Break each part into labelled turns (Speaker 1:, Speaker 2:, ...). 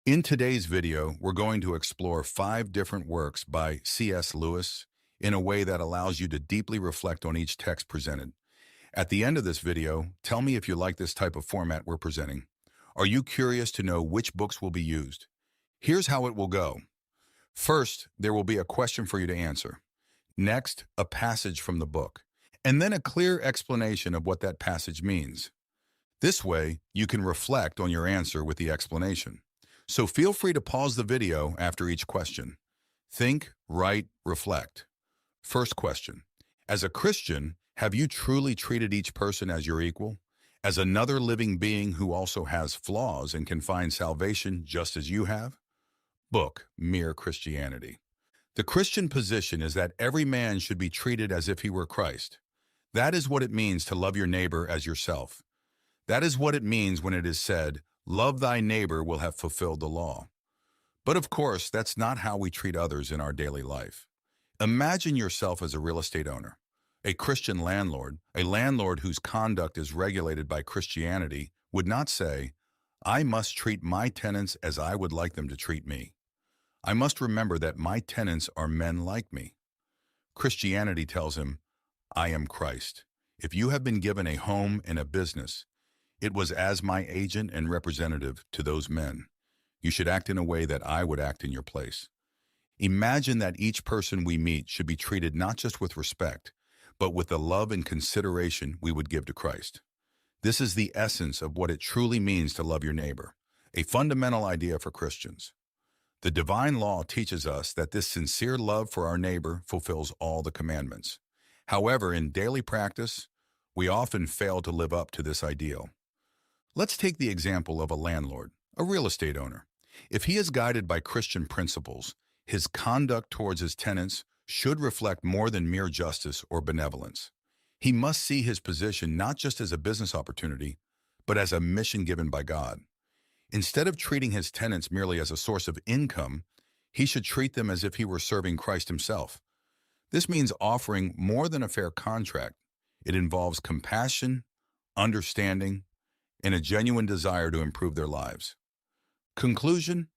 Speaker 1: In today's video, we're going to explore 5 different works by C.S. Lewis in a way that allows you to deeply reflect on each text presented. At the end of this video, tell me if you like this type of format we're presenting. Are you curious to know which books will be used? Here's how it will go. First, there will be a question for you to answer. Next, a passage from the book, and then a clear explanation of what that passage means. This way, you can reflect on your answer with the explanation. So feel free to pause the video after each question. Think, write, reflect. First question. As a Christian, have you truly treated each person as your equal? As another living being who also has flaws and can find salvation just as you have? Book, Mere Christianity. The Christian position is that every man should be treated as if he were Christ. That is what it means to love your neighbor as yourself. That is what it means when it is said, "Love thy neighbor will have fulfilled the law." But of course, that's not how we treat others in our daily life. Imagine yourself as a real estate owner, a Christian landlord, a landlord whose conduct is regulated by Christianity would not say, "I must treat my tenants as I would like them to treat me. I must remember that my tenants are men like me." Christianity tells him, "I am Christ. If you have been given a home and a business, it was as my agent and representative to those men. You should act in a way that I would act in your place." Imagine that each person we meet should be treated not just with respect, but with the love and consideration we would give to Christ. This is the essence of what it truly means to love your neighbor, a fundamental idea for Christians. The divine law teaches us that this sincere love for our neighbor fulfills all the commandments. However, in daily practice, we often fail to live up to this ideal. Let's take the example of a landlord, a real estate owner. If he is guided by Christian principles, his conduct towards his tenants should reflect more than mere justice or benevolence. He must see his position not just as a business opportunity, but as a mission given by God. Instead of treating his tenants merely as a source of income, he should treat them as if he were serving Christ himself. This means offering more than a fair contract. It involves compassion, understanding, and a genuine desire to improve their lives. Conclusion: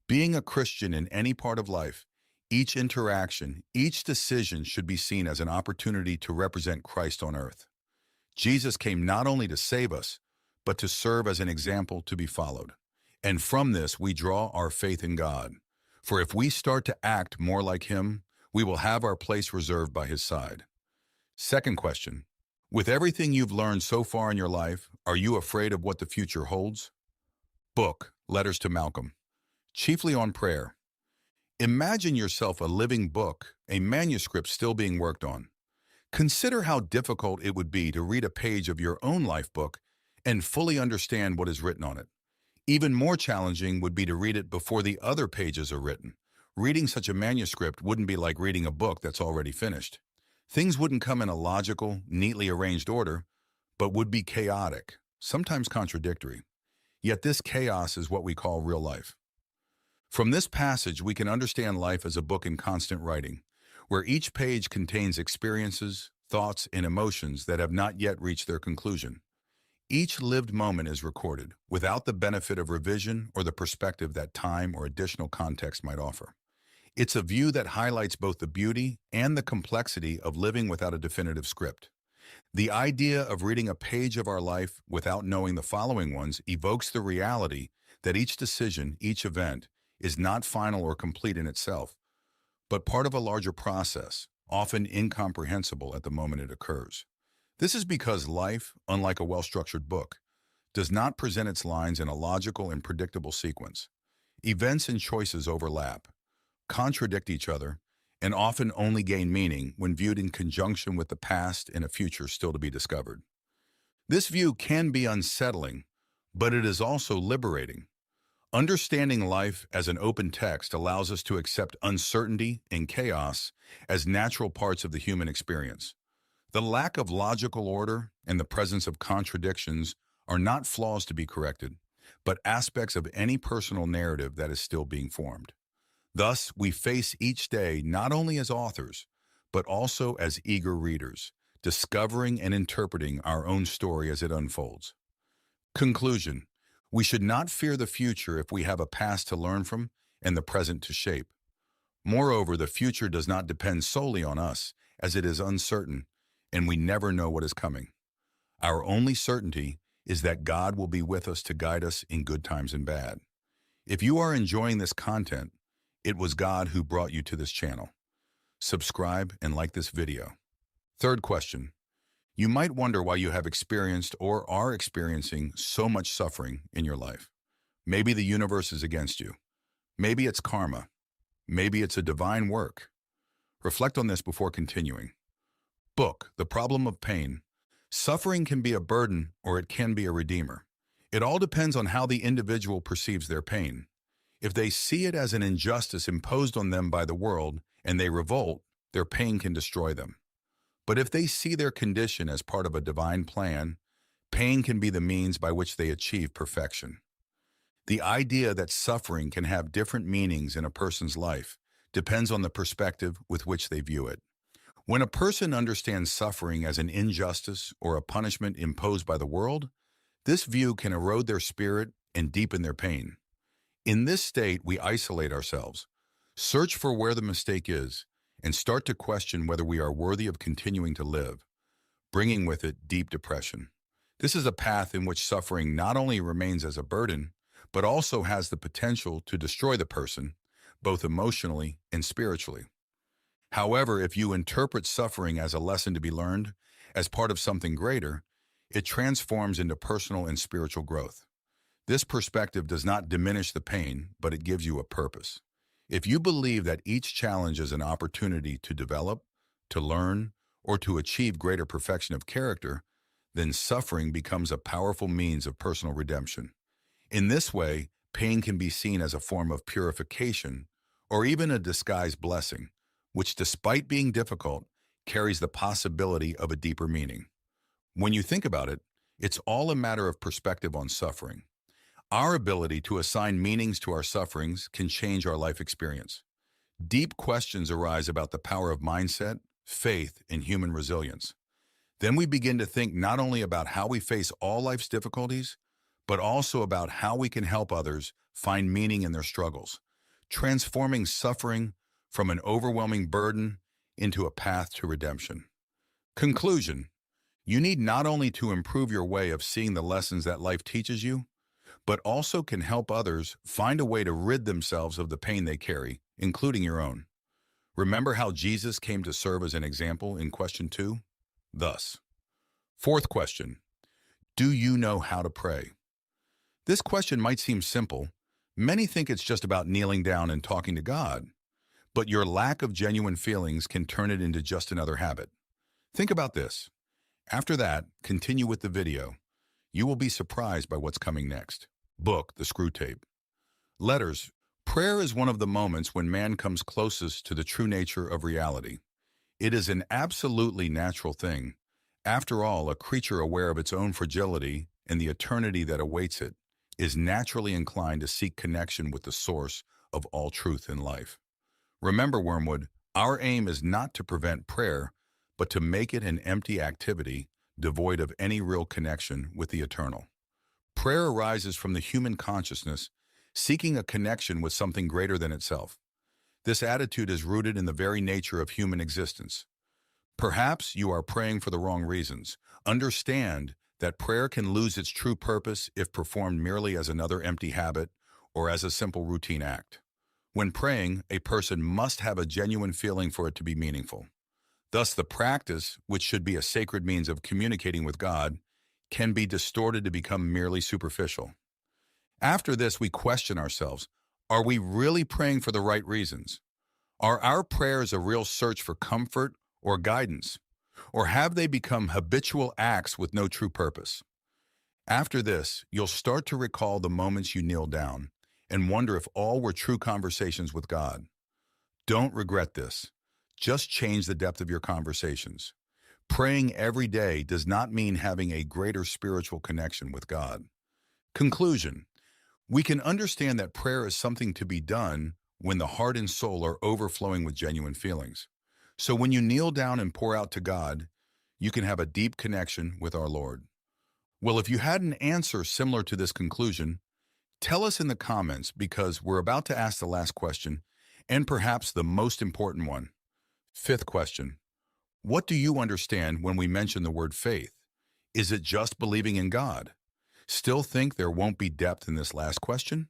Speaker 1: being a Christian in any part of life, each interaction, each decision should be seen as an opportunity to represent Christ on earth. Jesus came not only to save us, but to serve as an example to be followed. And from this, we draw our faith in God. For if we start to act more like him, we will have our place reserved by his side. Second question. With everything you've learned so far in your life, are you afraid of what the future holds? Book, Letters to Malcolm. Chiefly on prayer. Imagine yourself a living book, a manuscript still being worked on. Consider how difficult it would be to read a page of your own life book and fully understand what is written on it. Even more challenging would be to read it before the other pages are written. Reading such a manuscript wouldn't be like reading a book that's already finished. Things wouldn't come in a logical, neatly arranged order, but would be chaotic, sometimes contradictory. Yet this chaos is what we call real life. From this passage, we can understand life as a book in constant writing, where each page contains experiences, thoughts, and emotions that have not yet reached their conclusion. Each lived moment is recorded, without the benefit of revision or the perspective that time or additional context might offer. It's a view that highlights both the beauty and the complexity of living without a definitive script. The idea of reading a page of our life without knowing the following ones evokes the reality that each decision, each event, is not final or complete in itself, but part of a larger process, often incomprehensible at the moment it occurs. This is because life, unlike a well-structured book, does not present its lines in a logical and predictable sequence. Events and choices overlap, contradict each other, and often only gain meaning when viewed in conjunction with the past and a future still to be discovered. This view can be unsettling, but it is also liberating. Understanding life as an open text allows us to accept uncertainty and chaos as natural parts of the human experience. The lack of logical order and the presence of contradictions are not flaws to be corrected, but aspects of any personal narrative that is still being formed. Thus, we face each day not only as authors, but also as eager readers, discovering and interpreting our own story as it unfolds. Conclusion. We should not fear the future if we have a past to learn from and the present to shape. Moreover, the future does not depend solely on us, as it is uncertain, and we never know what is coming. Our only certainty is that God will be with us to guide us in good times and bad. If you are enjoying this content, it was God who brought you to this channel. Subscribe and like this video. Third question. You might wonder why you have experienced or are experiencing so much suffering in your life. Maybe the universe is against you. Maybe it's karma. Maybe it's a divine work. Reflect on this before continuing. Book, The Problem of Pain. Suffering can be a burden or it can be a redeemer. It all depends on how the individual perceives their pain. If they see it as an injustice imposed on them by the world and they revolt, their pain can destroy them. But if they see their condition as part of a divine plan, pain can be the means by which they achieve perfection. The idea that suffering can have different meanings in a person's life depends on the perspective with which they view it. When a person understands suffering as an injustice or a punishment imposed by the world, this view can erode their spirit and deepen their pain. In this state, we isolate ourselves, search for where the mistake is, and start to question whether we are worthy of continuing to live, bringing with it deep depression. This is a path in which suffering not only remains as a burden, but also has the potential to destroy the person, both emotionally and spiritually. However, if you interpret suffering as a lesson to be learned, as part of something greater, it transforms into personal and spiritual growth. This perspective does not diminish the pain, but it gives you a purpose. If you believe that each challenge is an opportunity to develop, to learn, or to achieve greater perfection of character, then suffering becomes a powerful means of personal redemption. In this way, pain can be seen as a form of purification or even a disguised blessing, which, despite being difficult, carries the possibility of a deeper meaning. When you think about it, it's all a matter of perspective on suffering. Our ability to assign meanings to our sufferings can change our life experience. Deep questions arise about the power of mindset, faith, and human resilience. Then we begin to think not only about how we face all life's difficulties, but also about how we can help others find meaning in their struggles, transforming suffering from an overwhelming burden into a path to redemption. Conclusion. You need not only to improve your way of seeing the lessons that life teaches you, but also can help others find a way to rid themselves of the pain they carry, including your own. Remember how Jesus came to serve as an example in question 2? Thus. Fourth question. Do you know how to pray? This question might seem simple. Many think it's just about kneeling down and talking to God, but your lack of genuine feelings can turn it into just another habit. Think about this. After that, continue with the video. You will be surprised by what's coming next. Book, The Screwtape. Letters. Prayer is one of the moments when man comes closest to the true nature of reality. It is an absolutely natural thing. After all, a creature aware of its own fragility and the eternity that awaits it is naturally inclined to seek connection with the source of all truth in life. Remember, Wormwood, our aim is not to prevent prayer, but to make it an empty activity devoid of any real connection with the eternal. Prayer arises from the human consciousness seeking a connection with something greater than itself. This attitude is rooted in the very nature of human existence. Perhaps you are praying for the wrong reasons. Understand that prayer can lose its true purpose if performed merely as another empty habit or as a simple routine act. When praying, a person must have a genuine feeling for it to be meaningful. Thus, the practice, which should be a sacred means of communicating with God, can be distorted to become merely superficial. After this, we question ourselves, are we really praying for the right reasons? Are our prayers a real search for comfort or guidance? Or have they become habitual acts with no true purpose? After this, you'll start to recall the moments you kneeled down and wonder if all were true conversations with God. Don't regret this. Just change the depth of your conversations. Praying every day does not mean having a greater spiritual connection with God. Conclusion. We can understand that prayer is something to be done when the heart and soul are overflowing with genuine feelings. So when you kneel down and pour out to God, you can have a deep connection with our Lord. Well, if you had an answer similar to this conclusion, tell us in the comments because we're about to ask the last question and perhaps the most important one. Fifth question. What do you understand when we mention the word faith? Is it just believing in God? Still think there won't be depth in this last question?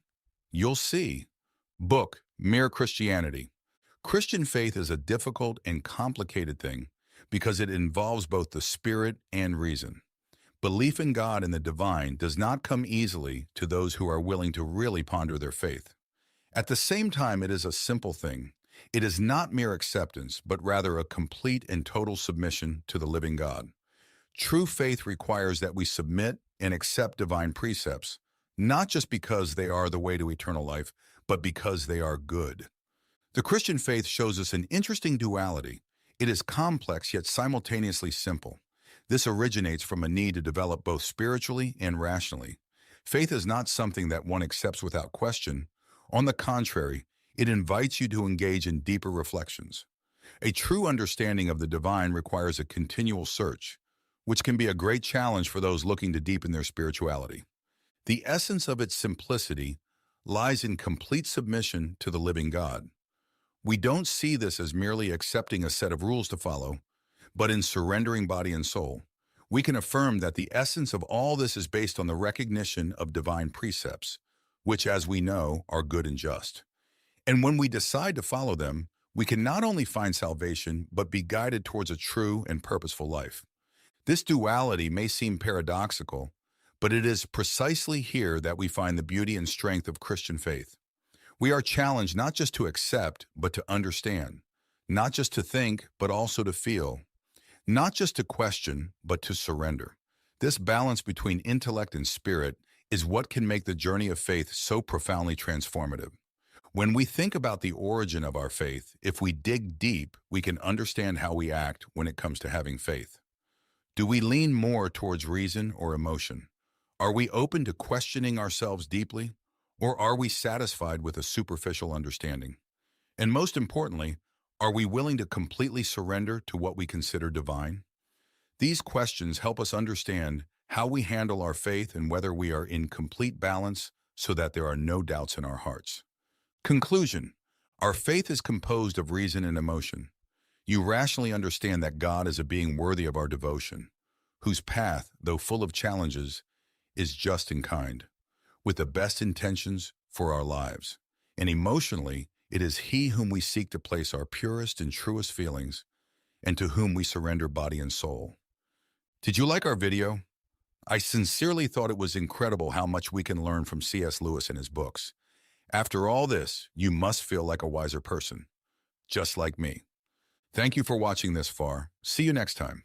Speaker 1: You'll see. Book, Mere Christianity. Christian faith is a difficult and complicated thing because it involves both the spirit and reason. Belief in God and the divine does not come easily to those who are willing to really ponder their faith. At the same time, it is a simple thing. It is not mere acceptance, but rather a complete and total submission to the living God. True faith requires that we submit and accept divine precepts, not just because they are the way to eternal life, but because they are good. The Christian faith shows us an interesting duality. It is complex yet simultaneously simple. This originates from a need to develop both spiritually and rationally. Faith is not something that one accepts without question. On the contrary, it invites you to engage in deeper reflections. A true understanding of the divine requires a continual search, which can be a great challenge for those looking to deepen their spirituality. The essence of its simplicity lies in complete submission to the living God. We don't see this as merely accepting a set of rules to follow, but in surrendering body and soul. We can affirm that the essence of all this is based on the recognition of divine precepts, which, as we know, are good and just. And when we decide to follow them, we can not only find salvation, but be guided towards a true and purposeful life. This duality may seem paradoxical, but it is precisely here that we find the beauty and strength of Christian faith. We are challenged not just to accept, but to understand, not just to think, but also to feel, not just to question, but to surrender. This balance between intellect and spirit is what can make the journey of faith so profoundly transformative. When we think about the origin of our faith, if we dig deep, we can understand how we act when it comes to having faith. Do we lean more towards reason or emotion? Are we open to questioning ourselves deeply, or are we satisfied with a superficial understanding? And most importantly, are we willing to completely surrender to what we consider divine? These questions help us understand how we handle our faith and whether we are in complete balance so that there are no doubts in our hearts. Conclusion. Our faith is composed of reason and emotion. You rationally understand that God is a being worthy of our devotion, whose path, though full of challenges, is just and kind, with the best intentions for our lives. And emotionally, it is He whom we seek to place our purest and truest feelings, and to whom we surrender body and soul. Did you like our video? I sincerely thought it was incredible how much we can learn from C.S. Lewis and his books. After all this, you must feel like a wiser person, just like me. Thank you for watching this far. See you next time.